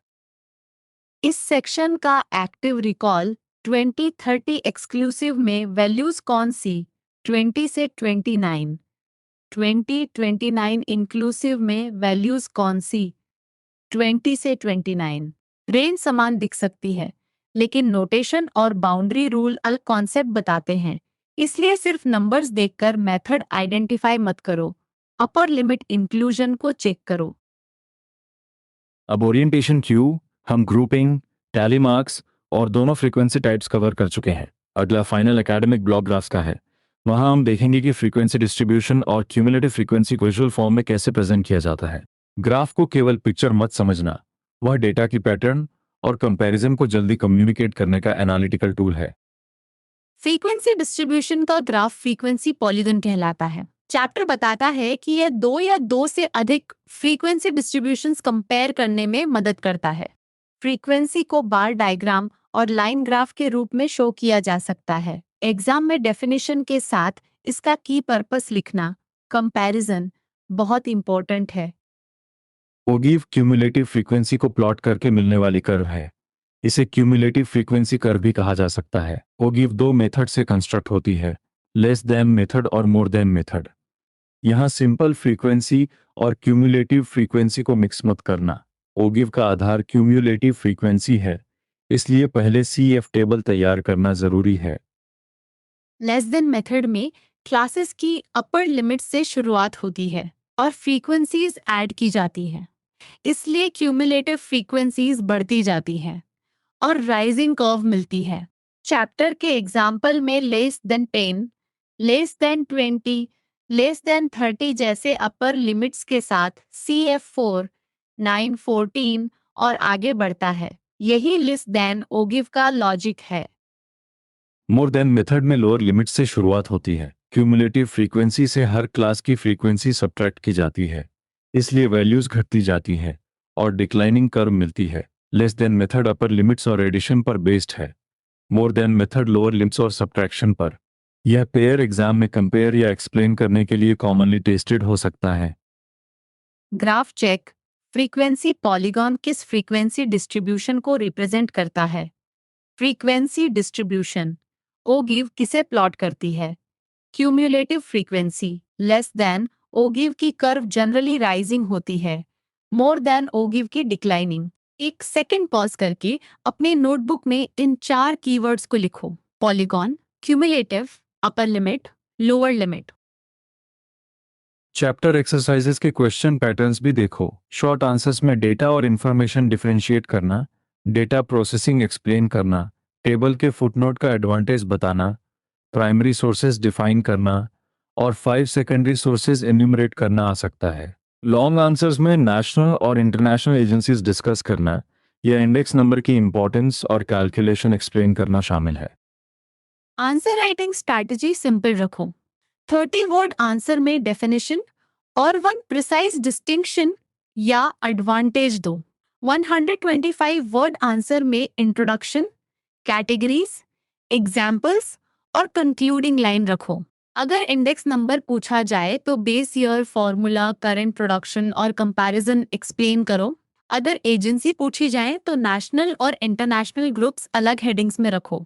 इस सेक्शन का एक्टिव रिकॉल 2030 एक्सक्लूसिव में वैल्यूज कौन सी? 20 से 29। 2029 इंक्लूसिव में वैल्यूज कौन सी? 20 से 29। रेंज समान दिख सकती है, लेकिन नोटेशन और बाउंड्री रूल अलग कॉन्सेप्ट बताते हैं, इसलिए सिर्फ नंबर्स देखकर मेथड आइडेंटिफाई मत करो। अपर लिमिट इंक्लूजन को चेक करो।
अब ओरिएंटेशन क्यू, हम ग्रुपिंग, टैली मार्क्स और दोनों फ्रीक्वेंसी टाइप्स कवर कर चुके हैं। अगला फाइनल एकेडमिक ब्लॉक ग्राफ्स का है। वहां हम देखेंगे कि फ्रीक्वेंसी डिस्ट्रीब्यूशन और क्यूमुलेटिव फ्रीक्वेंसी को विजुअल फॉर्म में कैसे प्रेजेंट किया जाता है। ग्राफ को केवल पिक्चर मत समझना, वह डेटा की पैटर्न और कंपैरिजन को जल्दी कम्युनिकेट करने का एनालिटिकल टूल है।
फ्रीक्वेंसी डिस्ट्रीब्यूशन का ग्राफ फ्रीक्वेंसी पॉलीगन कहलाता है। चैप्टर बताता है कि यह दो या दो से अधिक फ्रीक्वेंसी डिस्ट्रीब्यूशंस कंपेयर करने में मदद करता है। फ्रीक्वेंसी को बार डायग्राम और लाइन ग्राफ के रूप में शो किया जा सकता है। एग्जाम में डेफिनेशन के साथ इसका की पर्पस लिखना, कंपैरिजन, बहुत इंपॉर्टेंट है।
ओगिव क्यूमुलेटिव फ्रीक्वेंसी को प्लॉट करके मिलने वाली कर्व है। इसे क्यूमुलेटिव फ्रीक्वेंसी कर्व भी कहा जा सकता है। ओगिव दो मेथड से कंस्ट्रक्ट होती है, लेस देन मेथड और मोर देन मेथड। यहाँ सिंपल फ्रीक्वेंसी और क्यूमुलेटिव फ्रीक्वेंसी को मिक्स मत करना। ओगिव का आधार क्यूमुलेटिव फ्रीक्वेंसी है, इसलिए पहले CF टेबल तैयार करना जरूरी है।
लेस देन मेथड में क्लासेस की अपर लिमिट से शुरुआत होती है और फ्रीक्वेंसीज ऐड की जाती है, इसलिए क्यूमुलेटिव फ्रीक्वेंसीज बढ़ती जाती हैं और राइजिंग कर्व मिलती है। चैप्टर के एग्जाम्पल में less than 10, less than 20, less than 30 जैसे अपर लिमिट्स के साथ CF4, 9, 14 और आगे बढ़ता है। यही लेस देन ओगिव का लॉजिक है।
मोर देन मेथड में लोअर लिमिट से शुरुआत होती है। क्यूमुलेटिव फ्रीक्वेंसी से हर क्लास की फ्रीक्वेंसी सब्ट्रैक्ट की जाती है, इसलिए वैल्यूज घटती जाती है और डिक्लाइनिंग कर्व मिलती है। Less than method upper limits और एडिशन पर बेस्ड है, more than method lower limits और सब्ट्रैक्शन पर। यह पेयर एग्जाम में कंपेयर या एक्सप्लेन करने के लिए कॉमनली टेस्टेड हो सकता है।
Graph check. फ्रीक्वेंसी पॉलीगॉन किस फ्रीक्वेंसी डिस्ट्रीब्यूशन को रिप्रेजेंट करता है? फ्रीक्वेंसी डिस्ट्रीब्यूशन ओगिव किसे प्लॉट करती है? Cumulative frequency. Less than ogive की कर्व जनरली राइजिंग होती है, मोर देन ओगिव की डिक्लाइनिंग। एक सेकंड पॉज करके अपने नोटबुक में इन 4 कीवर्ड्स को लिखो: polygon, cumulative, upper limit, lower limit.
Chapter exercises के क्वेश्चन पैटर्न्स भी देखो। शॉर्ट आंसर्स में डेटा और इंफॉर्मेशन डिफरेंशिएट करना, डेटा प्रोसेसिंग एक्सप्लेन करना, टेबल के फुटनोट का एडवांटेज बताना, प्राइमरी सोर्सेज डिफाइन करना और 5 सेकेंडरी सोर्सेज एन्यूमरेट करना आ सकता है। लॉन्ग आंसर्स में नेशनल और इंटरनेशनल एजेंसीज डिस्कस करना या इंडेक्स नंबर की इंपॉर्टेंस और कैलकुलेशन एक्सप्लेन करना शामिल है।
आंसर राइटिंग स्ट्रैटेजी सिंपल रखो। 30 वर्ड आंसर में डेफिनेशन और 1 प्रिसाइज डिस्टिंक्शन या एडवांटेज दो। 125 वर्ड आंसर में इंट्रोडक्शन, कैटेगरीज, एग्जाम्पल्स और कंक्लूडिंग लाइन रखो। अगर इंडेक्स नंबर पूछा जाए तो base year, formula, current production और कंपैरिजन एक्सप्लेन करो। अगर एजेंसी पूछी जाए तो नेशनल और इंटरनेशनल ग्रुप्स अलग हेडिंग्स में रखो।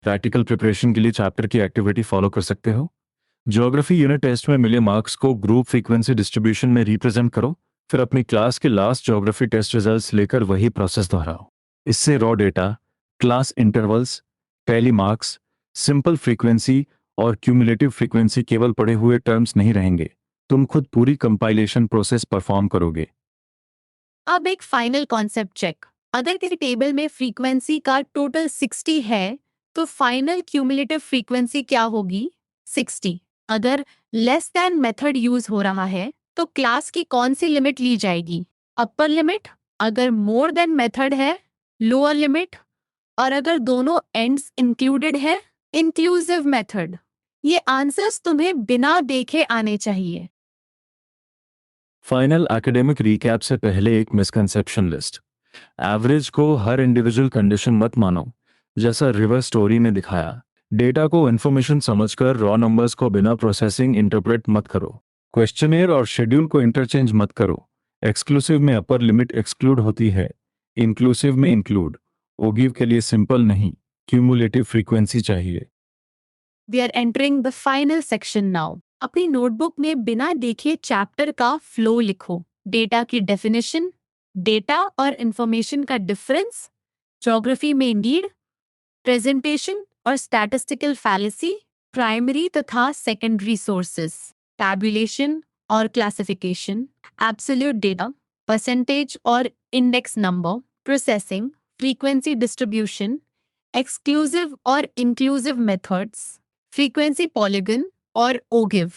प्रैक्टिकल प्रिपरेशन के लिए चैप्टर की एक्टिविटी फॉलो कर सकते हो। ज्योग्राफी यूनिट टेस्ट में मिले मार्क्स को ग्रुप फ्रीक्वेंसी डिस्ट्रीब्यूशन में रिप्रेजेंट करो, फिर अपनी क्लास के लास्ट ज्योग्राफी टेस्ट रिजल्ट्स लेकर वही प्रोसेस दोहराओ। इससे raw data, class intervals, tally marks, simple frequency और क्यूमुलेटिव फ्रीक्वेंसी केवल पढ़े हुए टर्म्स नहीं रहेंगे, तुम खुद पूरी कंपाइलेशन प्रोसेस परफॉर्म करोगे।
अब एक फाइनल कॉन्सेप्ट चेक। अगर किसी टेबल में फ्रीक्वेंसी का टोटल 60 है तो फाइनल क्यूमुलेटिव फ्रीक्वेंसी क्या होगी? 60। अगर लेस देन मेथड यूज हो रहा है तो क्लास की कौन सी लिमिट ली जाएगी? Upper limit. अगर मोर देन मेथड है, लोअर लिमिट। और अगर दोनों एंड्स इंक्लूडेड है, इंक्लूसिव मेथड। ये आंसर्स तुम्हें बिना देखे आने चाहिए।
फाइनल एकेडमिक रिकैप से पहले एक मिसकंसेप्शन लिस्ट। एवरेज को हर इंडिविजुअल कंडीशन मत मानो, जैसा रिवर्स स्टोरी ने दिखाया। डेटा को इन्फॉर्मेशन समझकर रॉ नंबर्स को बिना प्रोसेसिंग इंटरप्रेट मत करो। क्वेश्चनेयर और शेड्यूल को इंटरचेंज मत करो। एक्सक्लूसिव में अपर लिमिट एक्सक्लूड होती है, इंक्लूसिव में इंक्लूड, ओगिव के लिए सिंपल नहीं, क्यूमुलेटिव फ्रीक्वेंसी चाहिए।
We are entering the final section now. अपनी नोटबुक में बिना देखे चैप्टर का फ्लो लिखो। डेटा की डेफिनेशन, डेटा और इंफॉर्मेशन का डिफरेंस, ज्योग्राफी में नीड, प्रेजेंटेशन और स्टैटिस्टिकल फैलेसी, प्राइमरी तथा सेकेंडरी सोर्सेस, टैबुलेशन और क्लासिफिकेशन, एब्सोल्यूट डेटा, परसेंटेज और index number, processing, frequency distribution, exclusive और इंक्लूसिव मेथड्स, फ्रीक्वेंसी पॉलीगन और ओगिव।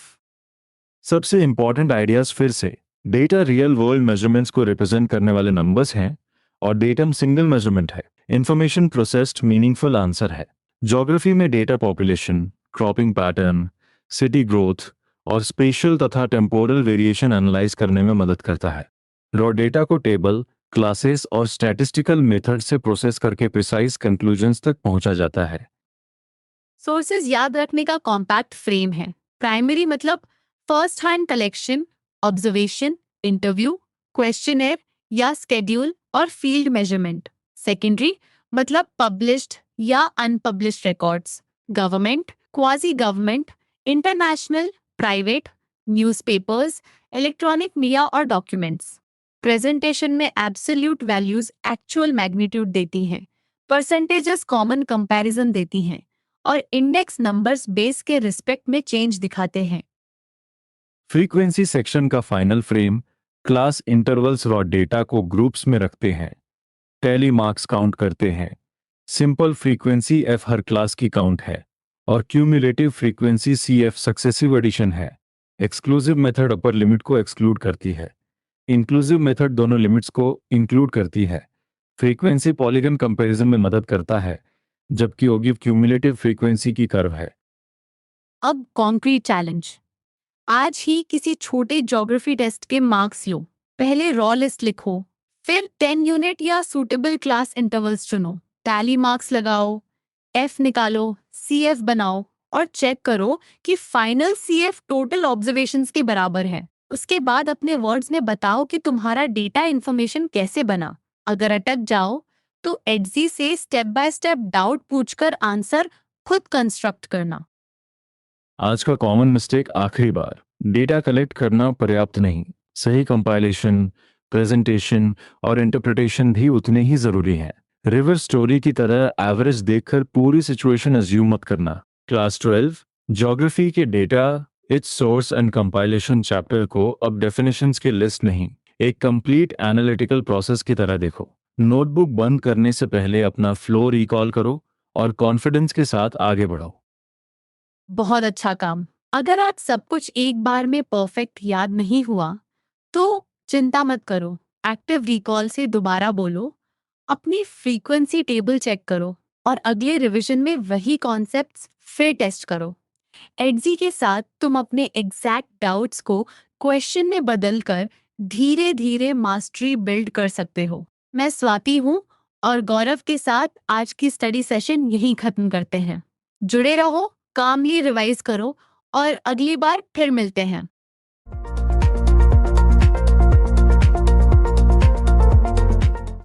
सबसे इंपॉर्टेंट आइडियाज फिर से, डेटा रियल वर्ल्ड मेजरमेंट्स को रिप्रेजेंट करने वाले नंबर्स हैं और डेटम सिंगल मेजरमेंट है। इंफॉर्मेशन प्रोसेस्ड मीनिंगफुल आंसर है। ज्योग्राफी में data population, cropping pattern, city growth और स्पेशल तथा टेम्पोरल वेरिएशन एनालाइज करने में मदद करता है। रॉ डेटा को टेबल, क्लासेस और स्टैटिस्टिकल मेथड से प्रोसेस करके प्रिसाइज कंक्लूजन्स तक पहुंचा जाता है।
सोर्सेज याद रखने का कॉम्पैक्ट फ्रेम है। प्राइमरी मतलब first hand collection, observation, interview, questionnaire या स्केड्यूल और फील्ड मेजरमेंट। सेकेंडरी मतलब पब्लिश्ड या unpublished records, government, quasi government, international, private, newspapers, electronic media और डॉक्यूमेंट्स। प्रेजेंटेशन में एब्सोल्यूट वैल्यूज एक्चुअल मैग्नीट्यूड देती हैं, परसेंटेजेस कॉमन कंपैरिजन देती हैं और इंडेक्स नंबर्स बेस के रिस्पेक्ट में चेंज दिखाते हैं।
फ्रीक्वेंसी सेक्शन का final frame, class intervals raw data को ग्रुप्स में रखते हैं, टैली मार्क्स काउंट करते हैं। सिंपल फ्रीक्वेंसी एफ हर क्लास की काउंट है और cumulative frequency c f successive addition है। एक्सक्लूसिव मेथड अपर लिमिट को एक्सक्लूड करती है, इंक्लूसिव मेथड दोनों लिमिट्स को इंक्लूड करती है। फ्रीक्वेंसी पॉलीगन कंपैरिजन में मदद करता है, जबकि ओगिव क्यूमुलेटिव फ्रीक्वेंसी की कर्व है।
अब कॉन्क्रीट चैलेंज। आज ही किसी छोटे ज्योग्राफी टेस्ट के मार्क्स लो। पहले रॉ लिस्ट लिखो, फिर 10 यूनिट या सूटेबल क्लास इंटरवल्स चुनो, टैली मार्क्स लगाओ, एफ निकालो, सीएफ बनाओ और चेक करो कि फाइनल सीएफ टोटल ऑब्जर्वेशंस के बराबर है। उसके बाद अपने वर्ड्स में बताओ कि तुम्हारा डेटा इंफॉर्मेशन कैसे बना। अगर अटक जाओ तो एडजी से स्टेप बाय स्टेप डाउट पूछकर आंसर खुद कंस्ट्रक्ट करना।
आज का कॉमन मिस्टेक, आखिरी बार डेटा कलेक्ट करना पर्याप्त नहीं, सही कंपाइलेशन, प्रेजेंटेशन और इंटरप्रिटेशन भी उतने ही जरूरी हैं। रिवर्स स्टोरी की तरह एवरेज देखकर पूरी सिचुएशन अज्यूम मत करना। क्लास 12 ज्योग्राफी के data, it's source and compilation chapter को अब डेफिनेशंस की लिस्ट नहीं, एक कंप्लीट एनालिटिकल प्रोसेस की तरह देखो। नोटबुक बंद करने से पहले अपना फ्लो रिकॉल करो और कॉन्फिडेंस के साथ आगे बढ़ो।
बहुत अच्छा काम। अगर आज सब कुछ एक बार में परफेक्ट याद नहीं हुआ तो चिंता मत करो। एक्टिव रिकॉल से दोबारा बोलो, अपनी फ्रीक्वेंसी टेबल चेक करो और अगले रिवीजन में वही कॉन्सेप्ट्स फिर टेस्ट करो। एडजी के साथ तुम अपने एग्जैक्ट डाउट्स को क्वेश्चन में बदलकर धीरे धीरे मास्टरी बिल्ड कर सकते हो। मैं स्वाति हूँ और गौरव के साथ आज की स्टडी सेशन यहीं खत्म करते हैं। जुड़े रहो, कामली रिवाइज करो और अगली बार फिर मिलते हैं।